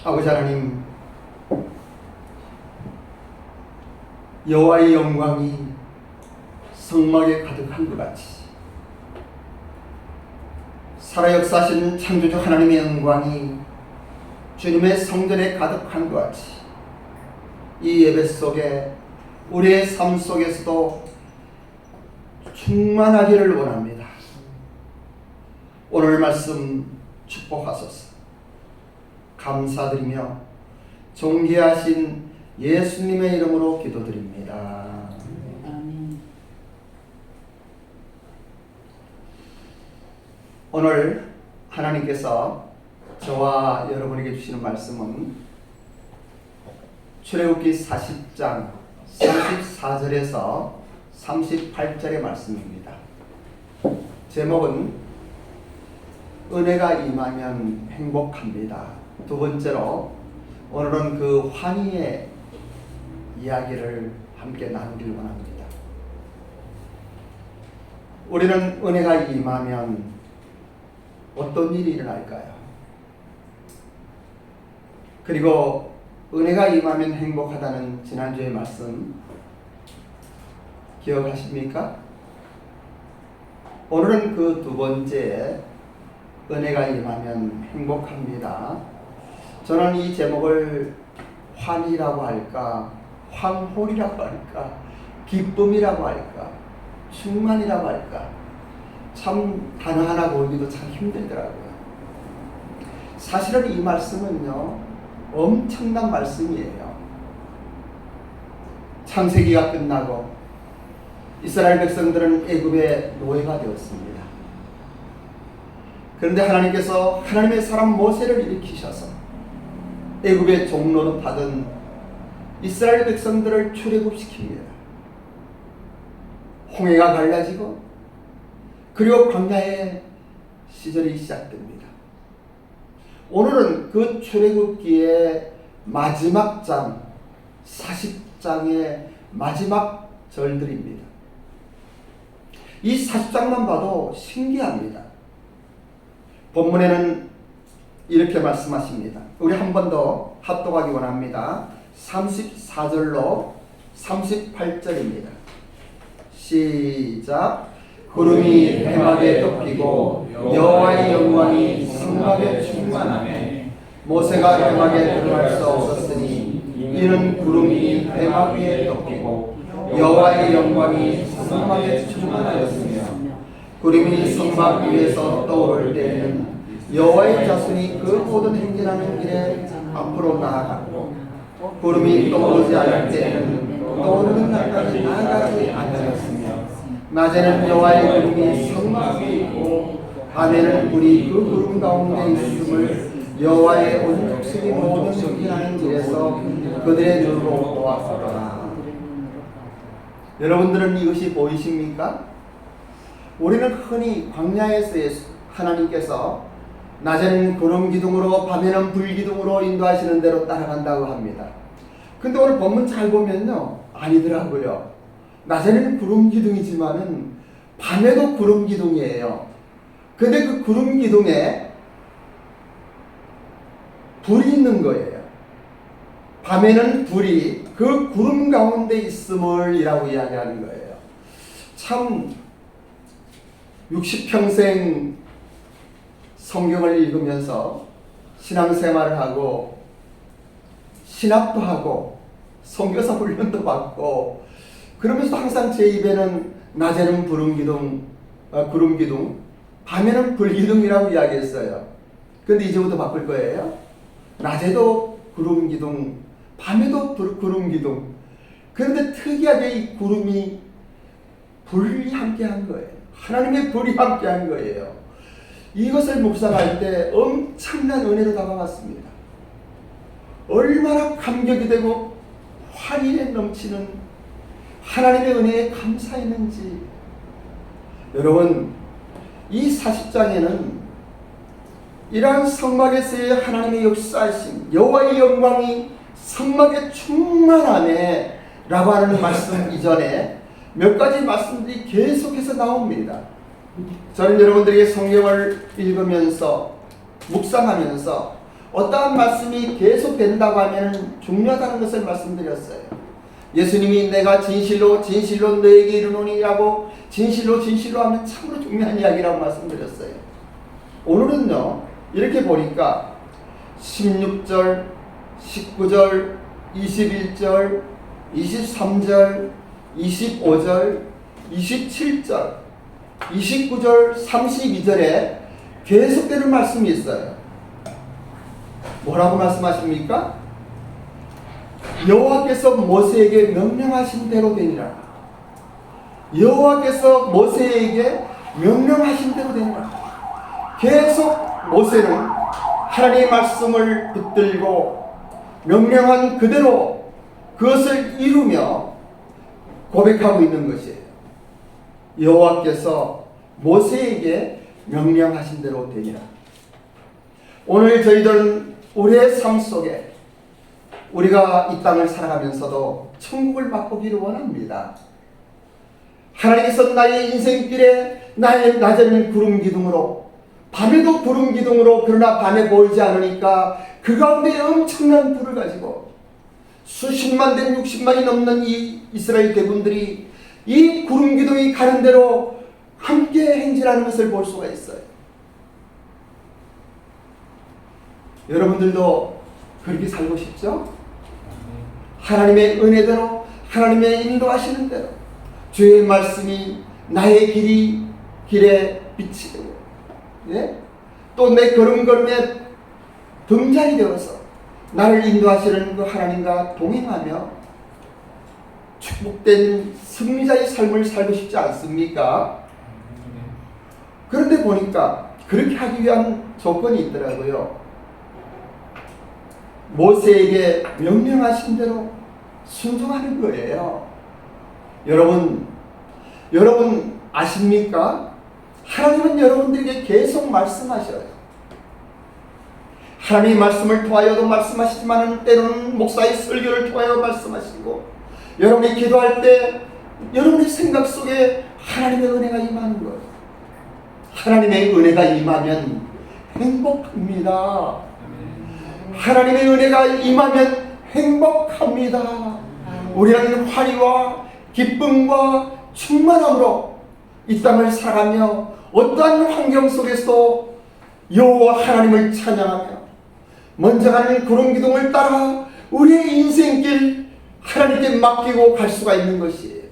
아버지 하나님, 여호와의 영광이 성막에 가득한 것 같이 살아 역사하신 창조주 하나님의 영광이 주님의 성전에 가득한 것 같이 이 예배 속에 우리의 삶 속에서도 충만하기를 원합니다. 오늘 말씀 축복하소서. 감사드리며 존귀하신 예수님의 이름으로 기도드립니다. 아멘. 오늘 하나님께서 저와 여러분에게 주시는 말씀은 출애굽기 40장 34절에서 38절의 말씀입니다. 제목은 은혜가 임하면 행복합니다. 두 번째로 오늘은 그 환희의 이야기를 함께 나누길 원합니다. 우리는 은혜가 임하면 어떤 일이 일어날까요? 그리고 은혜가 임하면 행복하다는 지난주의 말씀 기억하십니까? 오늘은 그 두 번째 은혜가 임하면 행복합니다. 저는 이 제목을 환희라고 할까, 황홀이라고 할까, 기쁨이라고 할까, 충만이라고 할까, 참 단어 하나 고르기도 참 힘들더라고요. 사실은 이 말씀은요, 엄청난 말씀이에요. 창세기가 끝나고 이스라엘 백성들은 애굽의 노예가 되었습니다. 그런데 하나님께서 하나님의 사람 모세를 일으키셔서 애굽의 종로로 받은 이스라엘 백성들을 출애굽시킵니다. 홍해가 갈라지고 그리고 광야의 시절이 시작됩니다. 오늘은 그 출애굽기의 마지막 장 40장의 마지막 절들입니다. 이 40장만 봐도 신기합니다. 본문에는 이렇게 말씀하십니다. 우리 한 번 더 합독하기 원합니다. 34절로 38절입니다. 시작. 구름이 해막에 덮이고 여호와의 영광이 성막에 충만하매 모세가 해막에 들어갈 수 없었으니 이는 구름이 해막 위에 덮이고 여호와의 영광이 성막에 충만하였으며 구름이 성막 위에서 떠오를 때에는 여호와의 자손이 그 모든 행진하는 길에 앞으로 나아갔고 구름이 떠오르지 않을 때에는 떠오르는 날까지 나아가지 아니하였으며 낮에는 여호와의 구름이 성막 위에 있고 밤에는 불이 그 구름 가운데 있음을 여호와의 온 족속이 모든 행진하는 길에서 그들의 눈으로 보았더라. 여러분들은 이것이 보이십니까? 우리는 흔히 광야에서의 하나님께서 낮에는 구름 기둥으로 밤에는 불 기둥으로 인도하시는 대로 따라간다고 합니다. 근데 오늘 본문 잘 보면요, 아니더라고요. 낮에는 구름 기둥이지만은 밤에도 구름 기둥이에요. 근데 그 구름 기둥에 불이 있는 거예요. 밤에는 불이 그 구름 가운데 있음을 이라고 이야기하는 거예요. 참 60평생 성경을 읽으면서 신앙생활을 하고 신학도 하고 선교사 훈련도 받고 그러면서 항상 제 입에는 낮에는 구름 기둥, 밤에는 불 기둥이라고 이야기했어요. 근데 이제부터 바꿀 거예요. 낮에도 구름 기둥, 밤에도 구름 기둥. 그런데 특이하게 이 구름이 불이 함께한 거예요. 하나님의 불이 함께한 거예요. 이것을 묵상할 때 엄청난 은혜로 다가왔습니다. 얼마나 감격이 되고 환희에 넘치는 하나님의 은혜에 감사했는지. 여러분, 이 40장에는 이러한 성막에서의 하나님의 역사하심, 여호와의 영광이 성막에 충만하네 라고 하는 말씀 이전에 몇 가지 말씀들이 계속해서 나옵니다. 저는 여러분들에게 성경을 읽으면서 묵상하면서 어떠한 말씀이 계속된다고 하면 중요하다는 것을 말씀드렸어요. 예수님이 내가 진실로 진실로 너에게 이르노니라고 진실로 진실로 하면 참으로 중요한 이야기라고 말씀드렸어요. 오늘은요 이렇게 보니까 16절, 19절, 21절, 23절, 25절, 27절, 29절, 32절에 계속되는 말씀이 있어요. 뭐라고 말씀하십니까? 여호와께서 모세에게 명령하신 대로 되니라. 여호와께서 모세에게 명령하신 대로 되니라. 계속 모세는 하나님의 말씀을 붙들고 명령한 그대로 그것을 이루며 고백하고 있는 것이에요. 여호와께서 모세에게 명령하신 대로 되니라. 오늘 저희들은 우리의 삶 속에 우리가 이 땅을 살아가면서도 천국을 맛보기를 원합니다. 하나님께서 나의 인생길에 나의 낮에는 구름 기둥으로 밤에도 구름 기둥으로 그러나 밤에 보이지 않으니까 그 가운데 엄청난 불을 가지고 수십만 된 60만이 넘는 이 이스라엘 대군들이 이 구름 기둥이 가는 대로 함께 행진하는 것을 볼 수가 있어요. 여러분들도 그렇게 살고 싶죠? 하나님의 은혜대로 하나님의 인도하시는 대로 주의 말씀이 나의 길에 빛이 되고 예? 또 내 걸음걸음에 등잔이 되어서 나를 인도하시는 그 하나님과 동행하며 축복된 승리자의 삶을 살고 싶지 않습니까? 그런데 보니까 그렇게 하기 위한 조건이 있더라고요. 모세에게 명령하신 대로 순종하는 거예요. 여러분 아십니까? 하나님은 여러분들에게 계속 말씀하셔요. 하나님의 말씀을 통하여도 말씀하시지만 때로는 목사의 설교를 통하여 말씀하시고 여러분이 기도할 때 여러분의 생각 속에 하나님의 은혜가 임하는 거예요. 하나님의 은혜가 임하면 행복합니다. 하나님의 은혜가 임하면 행복합니다. 우리는 화리와 기쁨과 충만함으로 이 땅을 살아가며 어떠한 환경 속에서 여호와 하나님을 찬양하며 먼저 가는 구름 기둥을 따라 우리의 인생길 하나님께 맡기고 갈 수가 있는 것이에요.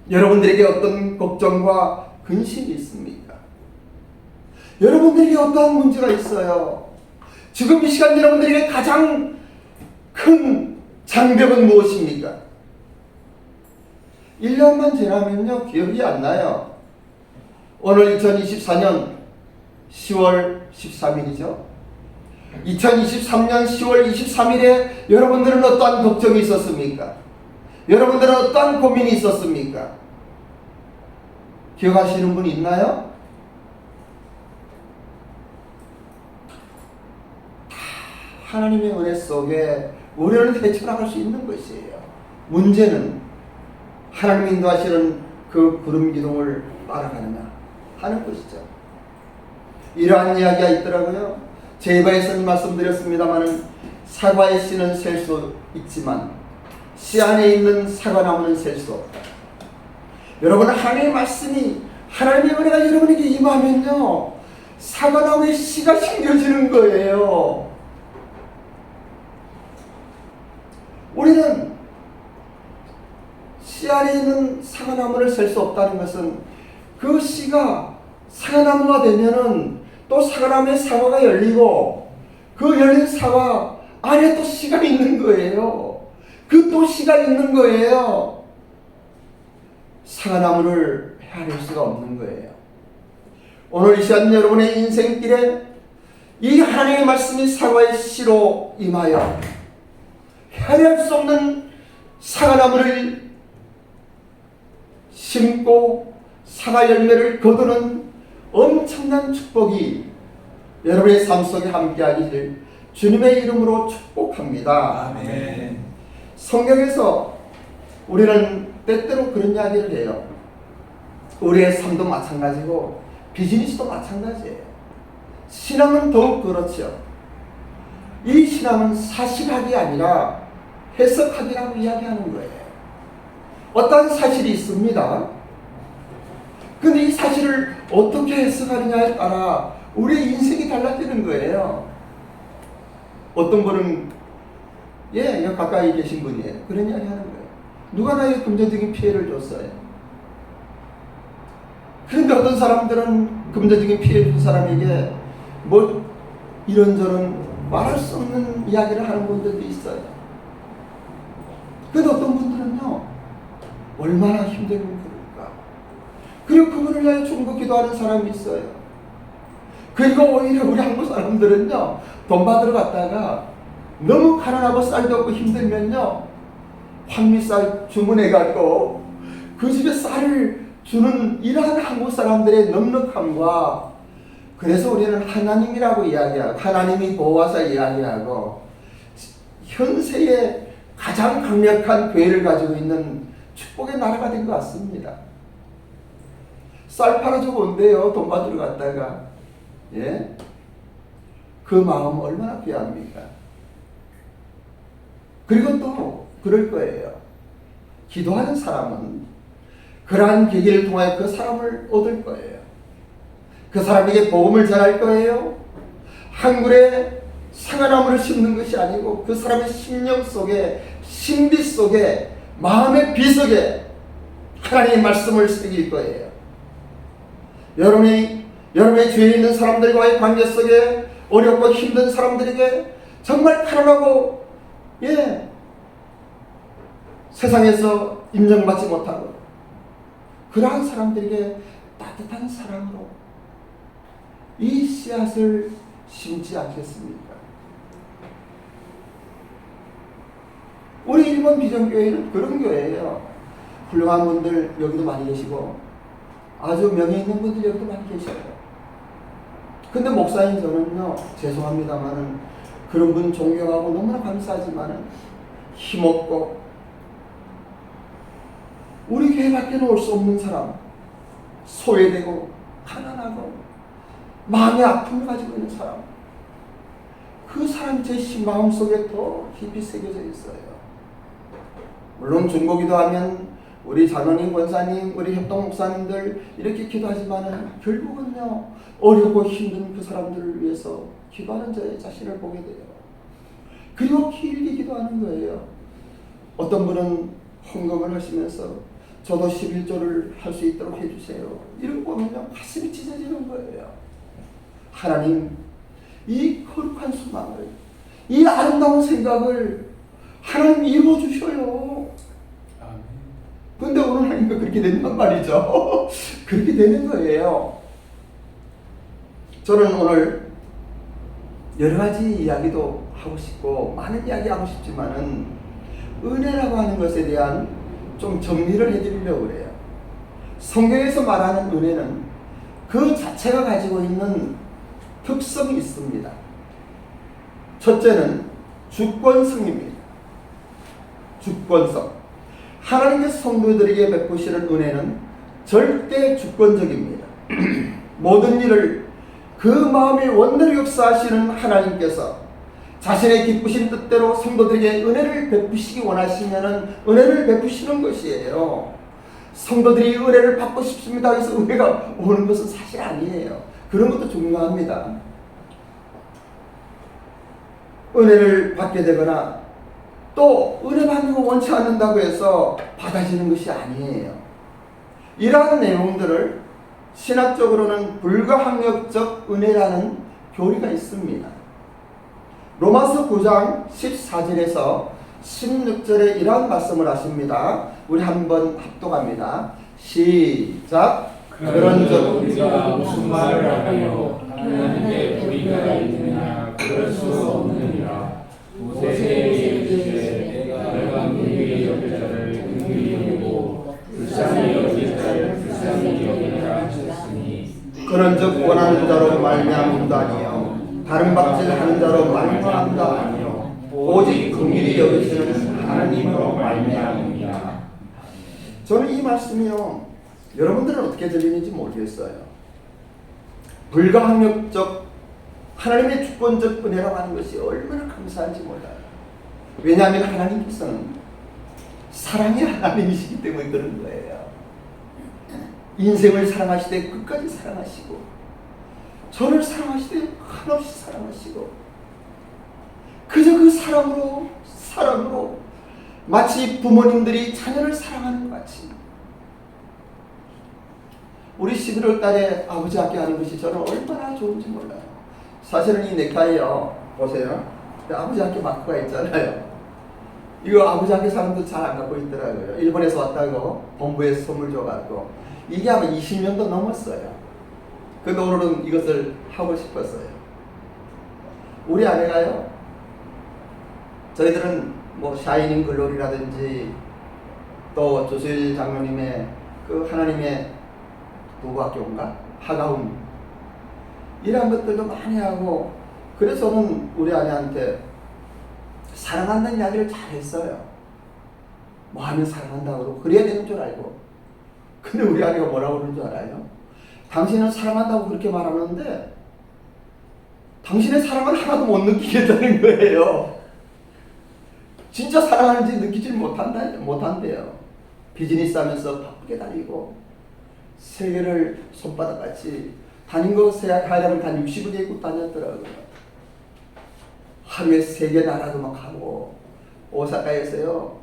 여러분들에게 어떤 걱정과 근심이 있습니까? 여러분들에게 어떠한 문제가 있어요? 지금 이 시간 여러분들에게 가장 큰 장벽은 무엇입니까? 1년만 지나면요 기억이 안 나요. 오늘 2024년 10월 13일이죠. 2023년 10월 23일에 여러분들은 어떠한 걱정이 있었습니까? 여러분들은 어떠한 고민이 있었습니까? 기억하시는 분 있나요? 하나님의 은혜 속에 우리는 헤쳐나갈 수 있는 것이에요. 문제는 하나님 인도하시는 그 구름 기둥을 따라가느냐 하는 것이죠. 이러한 이야기가 있더라고요. 제 입에서는 말씀드렸습니다만 사과의 씨는 셀 수 있지만 씨 안에 있는 사과나무는 셀 수 없다. 여러분 하나님의 말씀이 하나님의 은혜가 여러분에게 임하면요 사과나무의 씨가 심겨지는 거예요. 우리는 씨 안에 있는 사과나무를 셀 수 없다는 것은 그 씨가 사과나무가 되면은 또 사과나무에 사과가 열리고 그 열린 사과 안에 또 씨가 있는 거예요. 그 또 씨가 있는 거예요. 사과나무를 헤아릴 수가 없는 거예요. 오늘 이 시간 여러분의 인생길에 이 하나님의 말씀이 사과의 씨로 임하여 헤아릴 수 없는 사과나무를 심고 사과 열매를 거두는 엄청난 축복이 여러분의 삶 속에 함께하기를 주님의 이름으로 축복합니다. 아멘. 성경에서 우리는 때때로 그런 이야기를 해요. 우리의 삶도 마찬가지고 비즈니스도 마찬가지예요. 신앙은 더욱 그렇죠. 이 신앙은 사실학이 아니라 해석학이라고 이야기하는 거예요. 어떤 사실이 있습니다. 근데 이 사실을 어떻게 해석하느냐에 따라 우리의 인생이 달라지는 거예요. 어떤 분은 여기 가까이 계신 분이에요. 그런 이야기 하는 거예요. 누가 나에게 금전적인 피해를 줬어요. 그런데 어떤 사람들은 금전적인 피해를 준 사람에게 뭐 이런저런 말할 수 없는 이야기를 하는 분들도 있어요. 그런데 어떤 분들은요, 얼마나 힘들면 그럴까. 그리고 그분을 위하여 중보 기도하는 사람이 있어요. 그리고 오히려 우리 한국 사람들은요, 돈 받으러 갔다가 너무 가난하고 쌀도 없고 힘들면요, 황미쌀 주문해가지고 그 집에 쌀을 주는 이러한 한국 사람들의 넉넉함과, 그래서 우리는 하나님이라고 이야기하고 하나님이 보호하사 이야기하고 현세에 가장 강력한 교회를 가지고 있는 축복의 나라가 된 것 같습니다. 쌀 팔아주고 온대요. 돈 받으러 갔다가. 그 마음 얼마나 귀합니까? 그리고 또 그럴 거예요. 기도하는 사람은 그러한 계기를 통하여 그 사람을 얻을 거예요. 그 사람에게 복음을 전할 거예요. 한 그루의 상아나무를 심는 것이 아니고 그 사람의 심령 속에, 신비 속에, 마음의 비석에 하나님의 말씀을 새길 거예요. 여러분의 주위에 있는 사람들과의 관계 속에 어렵고 힘든 사람들에게 정말 가난하고 세상에서 인정받지 못하고 그러한 사람들에게 따뜻한 사랑으로 이 씨앗을 심지 않겠습니까? 우리 일본 비전교회는 그런 교회예요. 훌륭한 분들 여기도 많이 계시고 아주 명예 있는 분들 여기도 많이 계셔요. 근데 목사인 저는요, 죄송합니다만은 그런 분 존경하고 너무나 감사하지만은 힘없고 우리 교회 밖에는 올 수 없는 사람, 소외되고 가난하고 마음의 아픔을 가지고 있는 사람, 그 사람이 제 마음속에 더 깊이 새겨져 있어요. 물론 중보기도 하면 우리 장로님, 권사님, 우리 협동 목사님들 이렇게 기도하지만은 결국은요, 어렵고 힘든 그 사람들을 위해서 기도하는 저의 자신을 보게 돼요. 그리고 길게 기도하는 거예요. 어떤 분은 헌금을 하시면서 저도 11조를 할 수 있도록 해주세요. 이런 거 보면요, 가슴이 찢어지는 거예요. 하나님, 이 거룩한 소망을, 이 아름다운 생각을 하나님 이루어주셔요. 근데 오늘 하니까 그렇게 된단 말이죠. 그렇게 되는 거예요. 저는 오늘 여러 가지 이야기도 하고 싶고 많은 이야기 하고 싶지만은 은혜라고 하는 것에 대한 좀 정리를 해드리려고 그래요. 성경에서 말하는 은혜는 그 자체가 가지고 있는 특성이 있습니다. 첫째는 주권성입니다. 주권성. 하나님의 성도들에게 베푸시는 은혜는 절대 주권적입니다. 모든 일을 그 마음의 원대로 역사하시는 하나님께서 자신의 기쁘신 뜻대로 성도들에게 은혜를 베푸시기 원하시면 은혜를 베푸시는 것이에요. 성도들이 은혜를 받고 싶습니다. 그래서 은혜가 오는 것은 사실 아니에요. 그런 것도 중요합니다. 은혜를 받게 되거나 또 은혜 받는 거 원치 않는다고 해서 받아지는 것이 아니에요. 이러한 내용들을 신학적으로는 불가항력적 은혜라는 교리가 있습니다. 로마서 9장 14절에서 16절에 이러한 말씀을 하십니다. 우리 한번 합독합니다. 시작. 그런즉 우리가 무슨 말을 하며 하나님께 우리가 있느냐 그럴 수 없느니라. 모세에게 이르시되 내가 긍휼히 여길 자를 긍휼히 여기고 불쌍히 여길 자를 불쌍히 여기라 하셨으니 그런즉 원하는 자로 말미암음도 아니요 다른 박질하는 자로 말미암음도 아니요 오직 긍휼히 여기시는 하나님으로 말미암음이라. 저는 이 말씀이요, 여러분들은 어떻게 들리는지 모르겠어요. 불가항력적 하나님의 주권적 은혜라고 하는 것이 얼마나 감사한지 몰라요. 왜냐하면 하나님께서는 사랑의 하나님이시기 때문에 그런 거예요. 인생을 사랑하시되 끝까지 사랑하시고, 저를 사랑하시되 한없이 사랑하시고, 그저 그 사랑으로 마치 부모님들이 자녀를 사랑하는 것 같이, 우리 11월 달에 아버지 학교 하는 것이 저는 얼마나 좋은지 몰라요. 사실은 이 넥타이요, 보세요. 아버지 학교 마크가 있잖아요. 이거 아버지 학교 사람들 잘 안 갖고 있더라고요. 일본에서 왔다고 본부에서 선물 줘가지고, 이게 아마 20년도 넘었어요. 근데 오늘은 이것을 하고 싶었어요. 우리 아내가요, 저희들은 뭐 샤이닝 글로리라든지 또 조수일 장로님의 그 하나님의 누구 학교인가? 하가움, 이런 것들도 많이 하고, 그래서 저는 우리 아내한테 사랑한다는 이야기를 잘했어요. 뭐 하면 사랑한다고 그러고 그래야 되는 줄 알고. 근데 우리 아내가 뭐라고 그러는 줄 알아요? 당신은 사랑한다고 그렇게 말하는데 당신의 사랑을 하나도 못 느끼겠다는 거예요. 진짜 사랑하는지 느끼질 못한대요. 비즈니스 하면서 바쁘게 다니고 세계를 손바닥같이 다닌 거 생각하려면 단 60을 입고 다녔더라고요. 하루에 3개 나라도 막 하고, 오사카에서요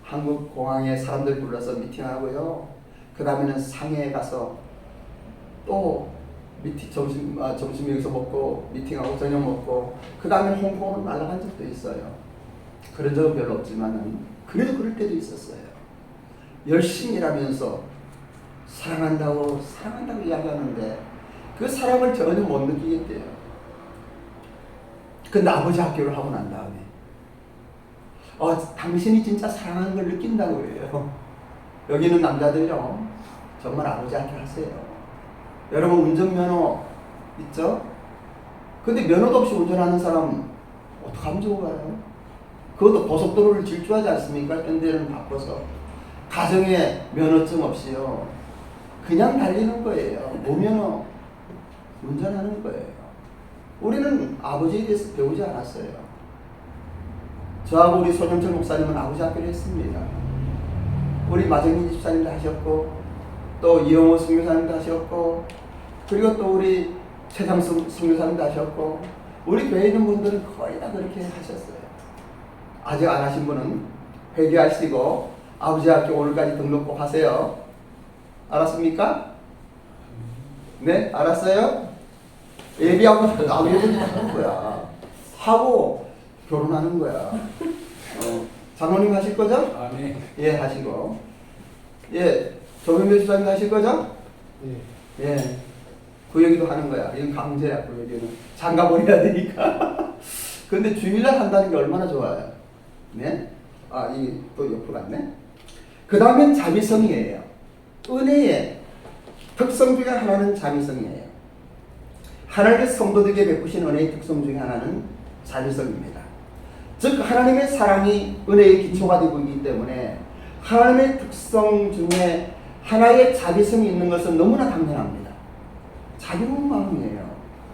한국 공항에 사람들 불러서 미팅하고요, 그 다음에는 상해에 가서 또 점심 여기서 먹고 미팅하고 저녁 먹고, 그 다음에 홍콩으로 날아간 적도 있어요. 그런 적은 별로 없지만은 그래도 그럴 때도 있었어요. 열심히 일하면서 사랑한다고 이야기하는데 그 사랑을 전혀 못 느끼겠대요. 근데 아버지 학교를 하고 난 다음에 당신이 진짜 사랑하는 걸 느낀다고 해요. 여기는 남자들요, 정말 아버지 학교 하세요. 여러분 운전면허 있죠? 근데 면허도 없이 운전하는 사람 어떡하면 좋아요? 그것도 고속도로를 질주하지 않습니까? 현대는 바꿔서 가정에 면허증 없이요 그냥 달리는 거예요. 무면허 운전하는 거예요. 우리는 아버지에 대해서 배우지 않았어요. 저하고 우리 손영철 목사님은 아버지 학교를 했습니다. 우리 마정민 집사님도 하셨고, 또 이영호 선교사님도 하셨고, 그리고 또 우리 최상승 선교사님도 하셨고, 우리 교회에 있는 분들은 거의 다 그렇게 하셨어요. 아직 안 하신 분은 회개하시고 아버지 학교 오늘까지 등록 꼭 하세요. 알았습니까? 네? 알았어요? 예비하고 아버지는 하는 거야. 하고 결혼하는 거야. 장로님 하실 거죠? 아멘. 예, 하시고. 예, 조명배 주사님 하실 거죠? 네. 예, 구역이도 하는 거야. 이건 강제야, 구역이는. 장가버려야 되니까. 근데 주일날 한다는 게 얼마나 좋아요. 네? 이 또 옆으로 갔네. 그 다음엔 자비성이에요. 은혜의 특성 중에 하나는 자비성이에요. 하나님의 성도들에게 베푸신 은혜의 특성 중에 하나는 자비성입니다. 즉 하나님의 사랑이 은혜의 기초가 되고 있기 때문에 하나님의 특성 중에 하나의 자비성이 있는 것은 너무나 당연합니다. 자비로운 마음이에요.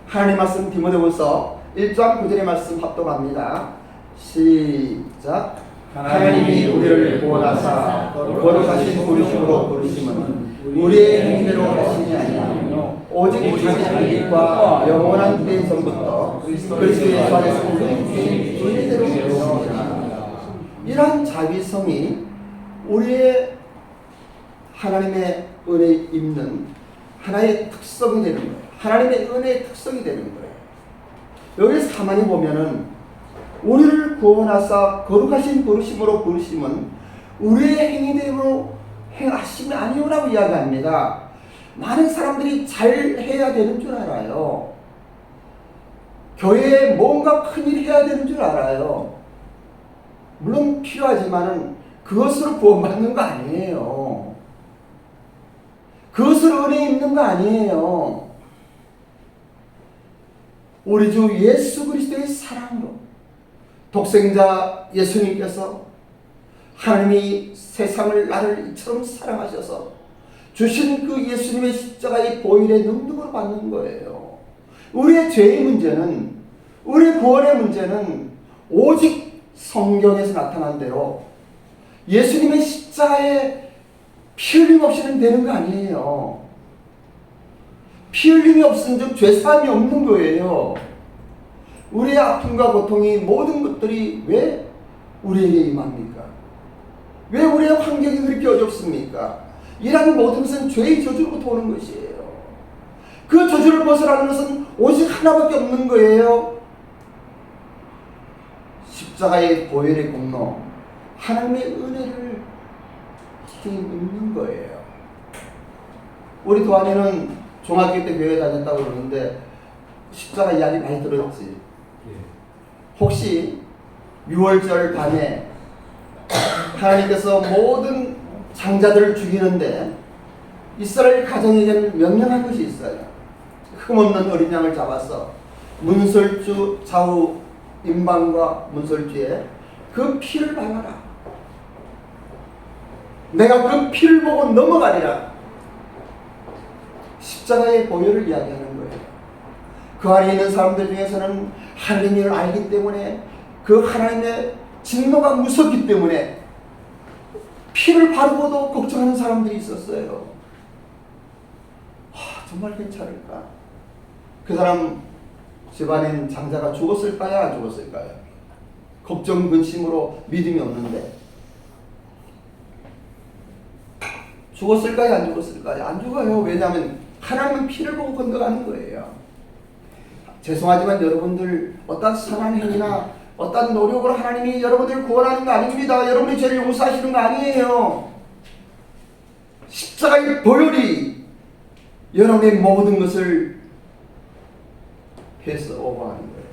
하나님의 말씀 디모데후서 1장 9절의 말씀 합독합니다. 시작. 하나님이 우리를 구원하사 거룩하신 부르심으로 부르심은 우리의 행위대로 하심이 아니하며 오직 자기 뜻과 영원한 때의 전부터 그리스도 예수 안에서 우리의 은혜대로 부르심이라. 이러한 자비성이 우리의 하나님의 은혜에 입는 하나의 특성이 되는 거예요. 하나님의 은혜의 특성이 되는 거예요. 여기서 가만히 보면은 우리를 구원하사 거룩하신 부르심으로 부르심은 우리의 행위대로 행하심이 아니오라고 이야기합니다. 많은 사람들이 잘해야 되는 줄 알아요. 교회에 뭔가 큰일 해야 되는 줄 알아요. 물론 필요하지만은 그것으로 구원받는 거 아니에요. 그것으로 은혜 입는 거 아니에요. 우리 주 예수 그리스도의 사랑으로, 독생자 예수님께서 하나님이 세상을 나를 이처럼 사랑하셔서 주신 그 예수님의 십자가의 보혈의 능력으로 받는 거예요. 우리의 죄의 문제는, 우리의 구원의 문제는 오직 성경에서 나타난 대로 예수님의 십자가에 피 흘림 없이는 되는 거 아니에요. 피 흘림이 없은 즉 죄사함이 없는 거예요. 우리의 아픔과 고통이 모든 것들이 왜 우리에게 임합니까? 왜 우리의 환경이 그렇게 어렵습니까? 이라는 모든 것은 죄의 저주로부터 오는 것이에요. 그 저주를 벗어나는 것은 오직 하나밖에 없는 거예요. 십자가의 보혈의 공로, 하나님의 은혜를 믿는 거예요. 우리 도안이는 중학교 때 교회 다녔다고 그러는데 십자가 이야기 많이 들었지? 혹시 6월절 밤에 하나님께서 모든 장자들을 죽이는데 이스라엘 가정에게는 명령한 것이 있어요. 흠없는 어린 양을 잡아서 문설주 좌우 임방과 문설주에 그 피를 발라라. 내가 그 피를 보고 넘어가리라. 십자가의 보혈을 이야기하는 거예요. 그 안에 있는 사람들 중에서는 하나님을 알기 때문에 그 하나님의 진노가 무섭기 때문에 피를 바르고도 걱정하는 사람들이 있었어요. 정말 괜찮을까? 그 사람 집안엔 장자가 죽었을까요? 안 죽었을까요? 걱정 근심으로 믿음이 없는데 죽었을까요? 안 죽었을까요? 안 죽어요. 왜냐하면 하나님은 피를 보고 건너가는 거예요. 죄송하지만 여러분들 어떤 선한 행위나 어떤 노력으로 하나님이 여러분들을 구원하는 거 아닙니다. 여러분의 죄를 용서하시는 거 아니에요. 십자가의 보혈이 여러분의 모든 것을 패스 오버하는 거예요.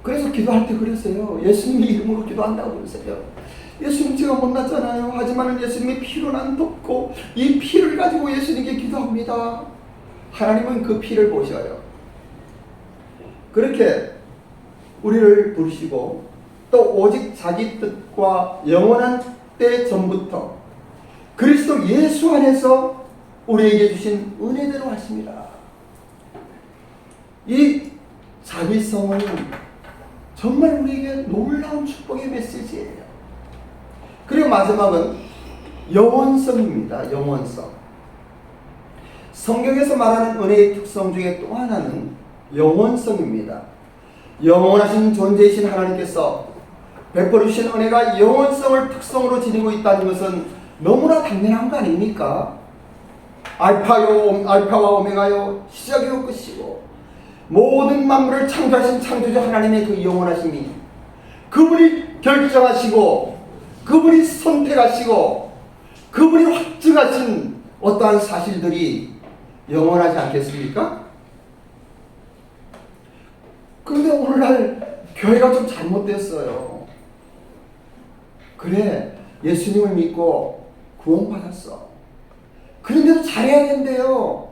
그래서 기도할 때 그랬어요. 예수님의 이름으로 기도한다고 그러세요. 예수님 제가 못났잖아요. 하지만 예수님의 피로 난 덮고 이 피를 가지고 예수님께 기도합니다. 하나님은 그 피를 보셔요. 그렇게 우리를 부르시고 또 오직 자기 뜻과 영원한 때 전부터 그리스도 예수 안에서 우리에게 주신 은혜대로 하십니다. 이 자비성은 정말 우리에게 놀라운 축복의 메시지예요. 그리고 마지막은 영원성입니다. 영원성. 성경에서 말하는 은혜의 특성 중에 또 하나는 영원성입니다. 영원하신 존재이신 하나님께서 베풀어 주신 은혜가 영원성을 특성으로 지니고 있다는 것은 너무나 당연한 거 아닙니까? 알파와 오메가요, 시작이요 끝이고 모든 만물을 창조하신 창조주 하나님의 그 영원하심이 그분이 결정하시고 그분이 선택하시고 그분이 확증하신 어떠한 사실들이 영원하지 않겠습니까? 그런데 오늘날 교회가 좀 잘못됐어요. 그래, 예수님을 믿고 구원받았어. 그런데도 잘해야 된대요.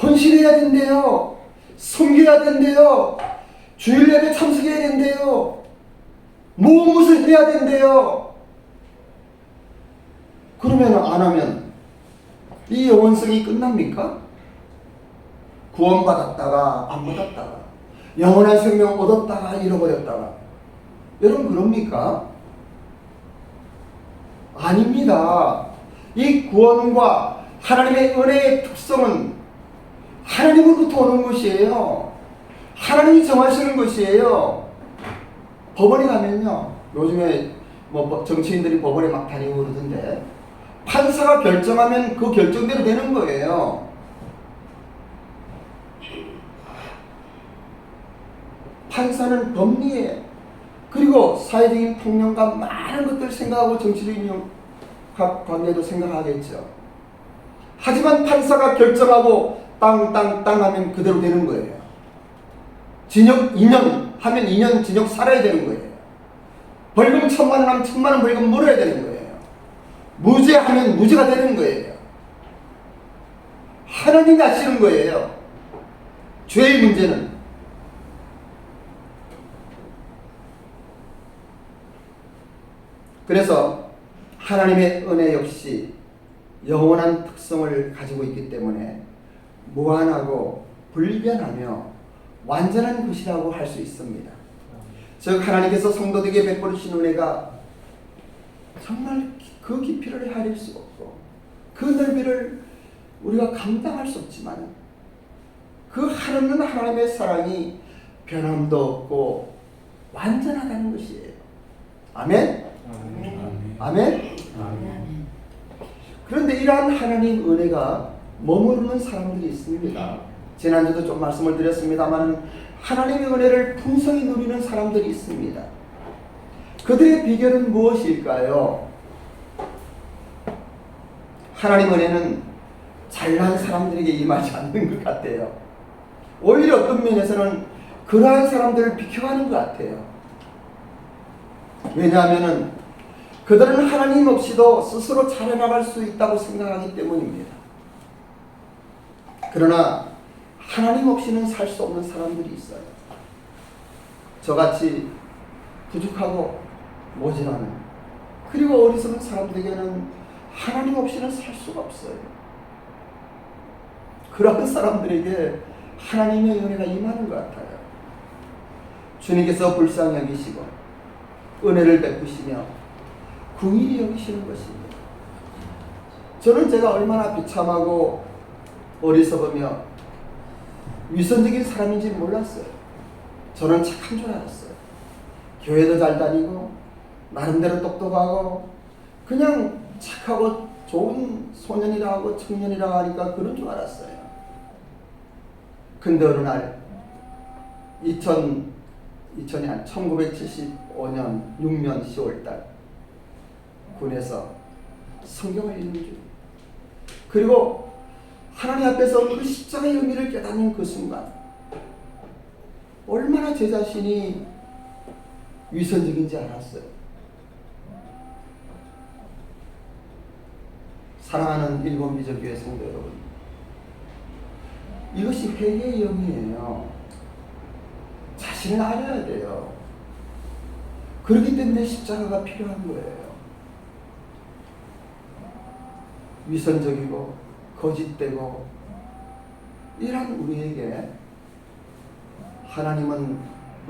헌신해야 된대요. 섬겨야 된대요. 주일 예배 참석해야 된대요. 무엇을 해야 된대요. 그러면 안 하면 이 영원성이 끝납니까? 구원받았다가 안 받았다가 영원한 생명 얻었다가 잃어버렸다가 여러분 그럽니까? 아닙니다. 이 구원과 하나님의 은혜의 특성은 하나님으로부터 오는 것이에요. 하나님이 정하시는 것이에요. 법원에 가면요, 요즘에 뭐 정치인들이 법원에 막 다니고 그러던데 판사가 결정하면 그 결정대로 되는 거예요. 판사는 법리에 그리고 사회적인 통념과 많은 것들을 생각하고 정치적인 관계도 생각하겠죠. 하지만 판사가 결정하고 땅 하면 그대로 되는 거예요. 징역 2년 하면 2년 징역 살아야 되는 거예요. 벌금 1,000만 원 하면 1,000만 원 벌금 물어야 되는 거예요. 무죄하면 무죄가 되는 거예요. 하나님이 하시는 거예요. 죄의 문제는. 그래서 하나님의 은혜 역시 영원한 특성을 가지고 있기 때문에 무한하고 불변하며 완전한 것이라고 할 수 있습니다. 즉 하나님께서 성도들에게 베풀으신 은혜가 정말 그 깊이를 헤아릴 수 없고 그 넓이를 우리가 감당할 수 없지만 그 한없는 하나님의 사랑이 변함도 없고 완전하다는 것이에요. 아멘? 아멘? 그런데 이러한 하나님 은혜가 머무르는 사람들이 있습니다. 지난주도 좀 말씀을 드렸습니다만 하나님의 은혜를 풍성히 누리는 사람들이 있습니다. 그들의 비결은 무엇일까요? 하나님 은혜는 잘난 사람들에게 임하지 않는 것 같아요. 오히려 어떤 면에서는 그러한 사람들을 비켜가는 것 같아요. 왜냐하면 그들은 하나님 없이도 스스로 자라나갈 수 있다고 생각하기 때문입니다. 그러나 하나님 없이는 살 수 없는 사람들이 있어요. 저같이 부족하고 모자라는 그리고 어리석은 사람들에게는 하나님 없이는 살 수가 없어요. 그런 사람들에게 하나님의 은혜가 임하는 것 같아요. 주님께서 불쌍히 여기시고 은혜를 베푸시며 긍휼히 여기시는 것입니다. 저는 제가 얼마나 비참하고 어리석으며 위선적인 사람인지 몰랐어요. 저는 착한 줄 알았어요. 교회도 잘 다니고 나름대로 똑똑하고 그냥 착하고 좋은 소년이라 하고 청년이라 하니까 그런 줄 알았어요. 근데 어느 날 1975년 6년 10월달 군에서 성경을 읽는 중 그리고 하나님 앞에서 그 십자가의 의미를 깨닫는 그 순간 얼마나 제 자신이 위선적인지 알았어요. 사랑하는 일본 미전교회 성도 여러분, 이것이 회개의 영이에요. 자신을 알아야 돼요. 그렇기 때문에 십자가가 필요한 거예요. 위선적이고 거짓되고 이런 우리에게 하나님은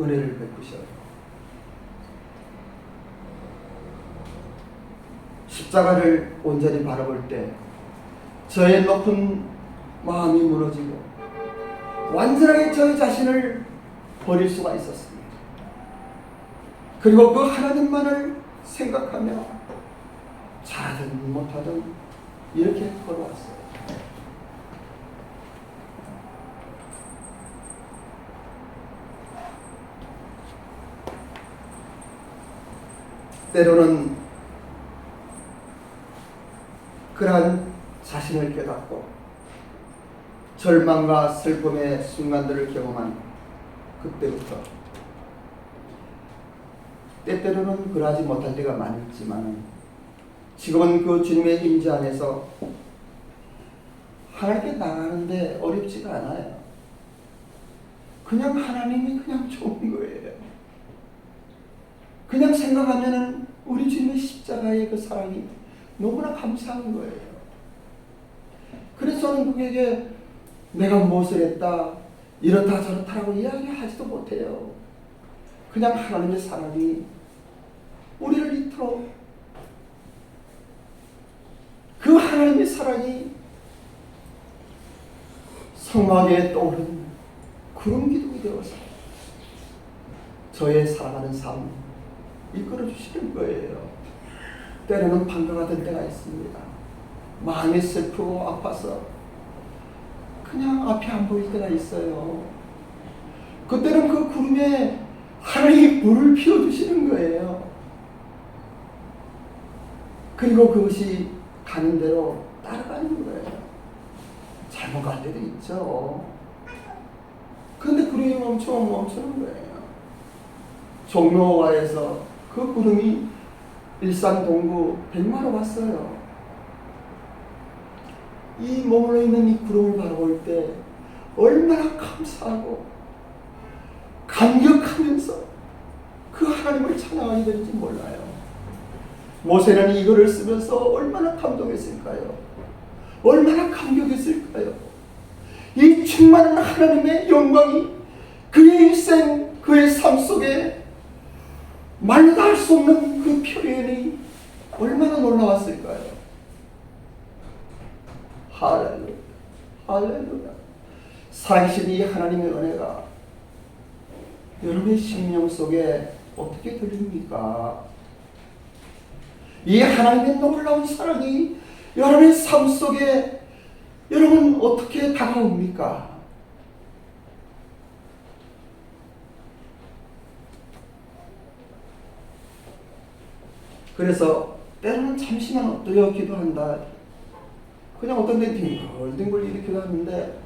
은혜를 베푸셔요. 십자가를 온전히 바라볼 때 저의 높은 마음이 무너지고 완전하게 저의 자신을 버릴 수가 있었습니다. 그리고 그 하나님만을 생각하며 잘하든 못하든 이렇게 걸어왔어요. 때로는 그러한 자신을 깨닫고 절망과 슬픔의 순간들을 경험한 그때부터 때때로는 그러하지 못할 때가 많지만 지금은 그 주님의 임재 안에서 하나님께 나가는데 어렵지가 않아요. 그냥 하나님이 그냥 좋은 거예요. 그냥 생각하면은 우리 주님의 십자가의 그 사랑이 너무나 감사한 거예요. 그래서 저는 그에게 내가 무엇을 했다, 이렇다 저렇다라고 이야기하지도 못해요. 그냥 하나님의 사랑이 우리를 이토록 그 하나님의 사랑이 성막에 떠오르는 구름 기둥이 되어서 저의 살아가는 삶 이끌어 주시는 거예요. 때로는 방가가 될 때가 있습니다. 마음이 슬프고 아파서 그냥 앞이 안 보일 때가 있어요. 그때는 그 구름에 하나님이 불을 피워주시는 거예요. 그리고 그것이 가는 대로 따라가는 거예요. 잘못 갈 때도 있죠. 그런데 구름이 멈추는 거예요. 종로와에서 그 구름이 일산 동구 100마로 왔어요. 이 머물러 있는 이 구름을 바라볼 때 얼마나 감사하고 감격하면서 그 하나님을 찬양하게 되는지 몰라요. 모세는 이거를 쓰면서 얼마나 감동했을까요? 얼마나 감격했을까요? 이 충만한 하나님의 영광이 그의 일생, 그의 삶 속에 말로 다 할 수 없는 그 표현이 얼마나 놀라웠을까요? 할렐루야, 할렐루야. 살아계신 이 하나님의 은혜가 여러분의 심령 속에 어떻게 들립니까? 이 하나님의 놀라운 사랑이 여러분의 삶 속에 여러분 어떻게 다가옵니까? 그래서 때로는 잠시만 엎드려 기도한다. 그냥 어떤 데 뒹굴뒹굴 이렇게 기도하는데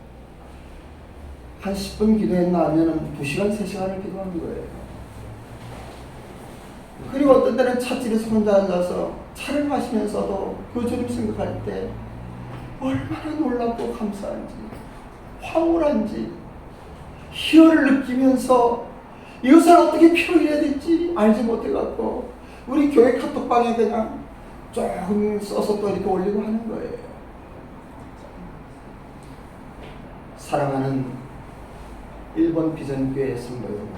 한 10분 기도했나 하면은 2시간, 3시간을 기도하는 거예요. 그리고 어떤 때는 찻집에서 혼자 앉아서 차를 마시면서도 그 주님 생각할 때 얼마나 놀랍고 감사한지, 황홀한지, 희열을 느끼면서 이것을 어떻게 표현해야 될지 알지 못해갖고 우리 교회 카톡방에 그냥 조금 써서 또 이렇게 올리고 하는 거예요. 사랑하는 1번 비전교회 성도 여러분,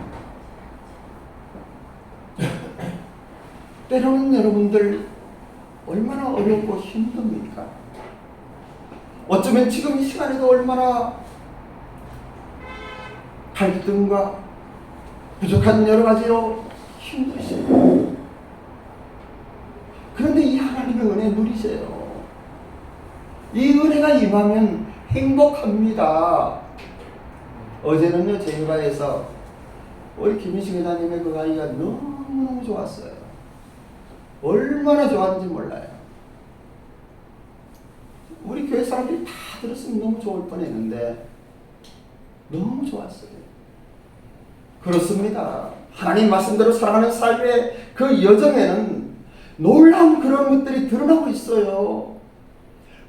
때로는 여러분들 얼마나 어렵고 힘듭니까? 어쩌면 지금 이 시간에도 얼마나 갈등과 부족한 여러 가지로 힘드시고, 그런데 이 하나님의 은혜 누리세요. 이 은혜가 임하면 행복합니다. 어제는요, 제일바에서 우리 김희식 회장님의 그 아이가 너무너무 좋았어요. 얼마나 좋았는지 몰라요. 우리 교회 사람들이 다 들었으면 너무 좋을 뻔했는데 너무 좋았어요. 그렇습니다. 하나님 말씀대로 살아가는 삶의 그 여정에는 놀라운 그런 것들이 드러나고 있어요.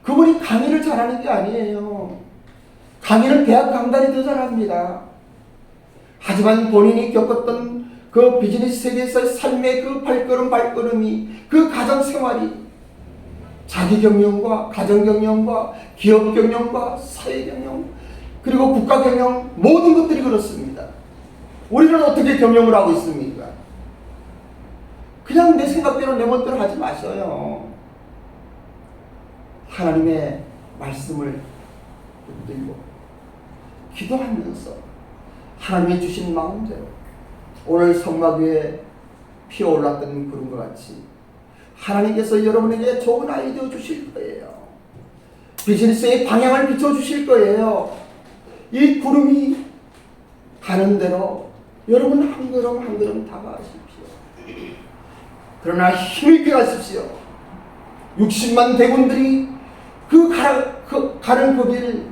그분이 강의를 잘하는 게 아니에요. 강의는 대학 강단이 더 잘합니다. 하지만 본인이 겪었던 그 비즈니스 세계에서의 삶의 그 발걸음이, 그 가정생활이 자기 경영과 가정 경영과 기업 경영과 사회 경영 그리고 국가 경영 모든 것들이 그렇습니다. 우리는 어떻게 경영을 하고 있습니까? 그냥 내 생각대로 내 멋대로 하지 마셔요. 하나님의 말씀을 붙들고 기도하면서 하나님이 주신 마음대로 오늘 성막위에 피어올랐던 구름과 같이 하나님께서 여러분에게 좋은 아이디어 주실 거예요. 비즈니스의 방향을 비춰주실 거예요. 이 구름이 가는 대로 여러분 한 걸음 한 걸음 다가가십시오. 그러나 힘있게 가십시오. 60만 대군들이 가는 그 길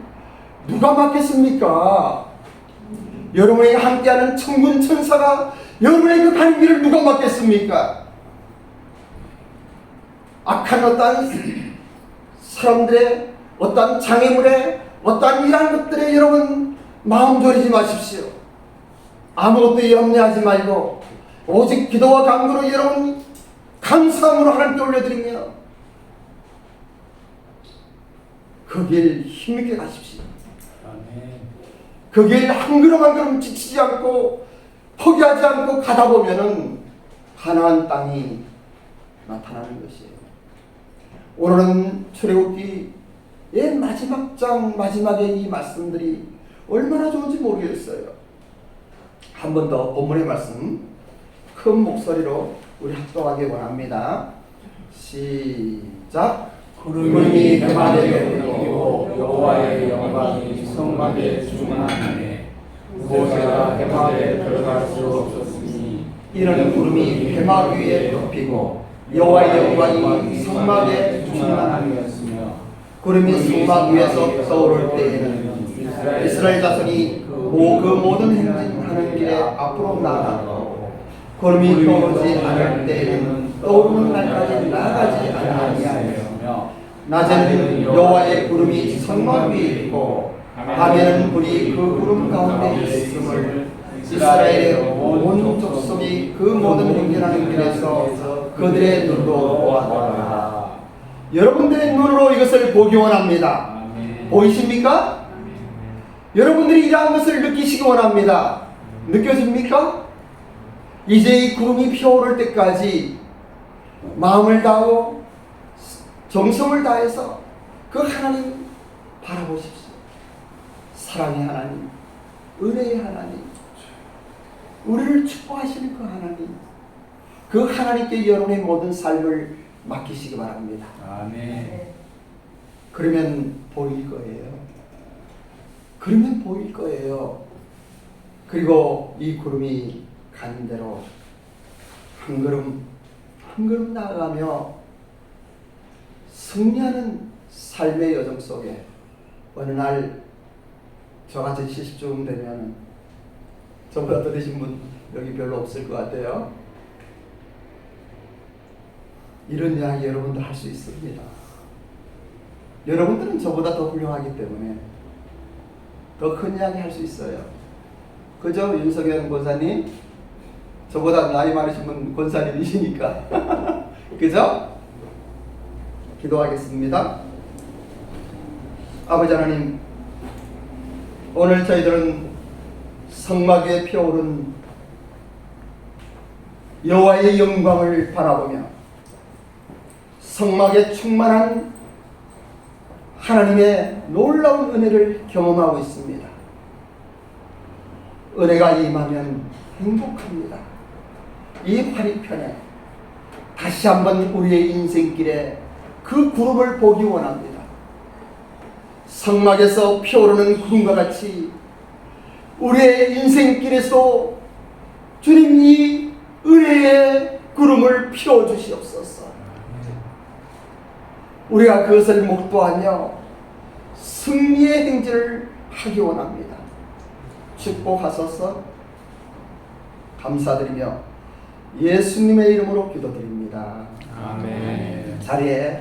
누가 막겠습니까? 여러분에게 함께하는 천군 천사가 여러분의 그 가는 길을 누가 막겠습니까? 악한 어떠한 사람들의 어떠한 장애물에 어떠한 이러한 것들에 여러분 마음 졸이지 마십시오. 아무것도 염려하지 말고 오직 기도와 간구로 여러분 감사함으로 하나님께 올려드리며 그 길 힘있게 가십시오. 그 길 한 걸음 한 걸음 지치지 않고 포기하지 않고 가다 보면은 가나안 땅이 나타나는 것이에요. 오늘은 출애굽기의 마지막 장 마지막에 이 말씀들이 얼마나 좋은지 모르겠어요. 한 번 더 본문의 말씀 큰 목소리로 우리 합독하기 원합니다. 시작. 구름이 해마에 오르고 여호와의 영광이 성막에 충만하네. 모세가 해마에 들어갈 수 없었으니 이는 구름이 해마 위에 덮이고 여호와의 영광이 성막에 충만함이었으며, 구름이 성막 위에서 떠오를 때에는 이스라엘 자손이 그 모든 행진하는 길에 앞으로 나아가고, 구름이 떠오르지 않을 때에는 떠오르는 날까지 나아가지 아니하였으며, 낮에는 여호와의 구름이 성막 위에 있고 밤에는 불이 그 구름 가운데 있음을 이스라엘의 온 족속이 그 모든 행진하는 길에서 그들의 눈으로 보았더라. 여러분들의 눈으로 이것을 보기 원합니다. 아멘. 보이십니까? 여러분들이 이러한 것을 느끼시기 원합니다. 느껴집니까? 이제 이 구름이 피어오를 때까지 마음을 다하고 정성을 다해서 그 하나님 바라보십시오. 사랑의 하나님, 은혜의 하나님, 우리를 축복하시는 그 하나님, 그 하나님께 여러분의 모든 삶을 맡기시기 바랍니다. 아멘. 그러면 보일 거예요. 그러면 보일 거예요. 그리고 이 구름이 가는 대로 한 걸음 한 걸음 나아가며 승리하는 삶의 여정 속에 어느 날 저같이 70쯤 되면 저보다 더 되신 분 여기 별로 없을 것 같아요. 이런 이야기 여러분들 할 수 있습니다. 여러분들은 저보다 더 훌륭하기 때문에 더 큰 이야기 할 수 있어요. 그죠? 윤석현 권사님? 저보다 나이 많으신 분 권사님이시니까. 그죠? 기도하겠습니다. 아버지 하나님, 오늘 저희들은 성막에 피어오른 여호와의 영광을 바라보며 성막에 충만한 하나님의 놀라운 은혜를 경험하고 있습니다. 은혜가 임하면 행복합니다. 이 화리편에 다시 한번 우리의 인생길에 그 구름을 보기 원합니다. 성막에서 피어오르는 구름과 같이 우리의 인생길에서 주님 이 은혜의 구름을 피워주시옵소서. 우리가 그것을 목도하며 승리의 행진을 하기 원합니다. 축복하소서. 감사드리며 예수님의 이름으로 기도드립니다. 아멘. 자리에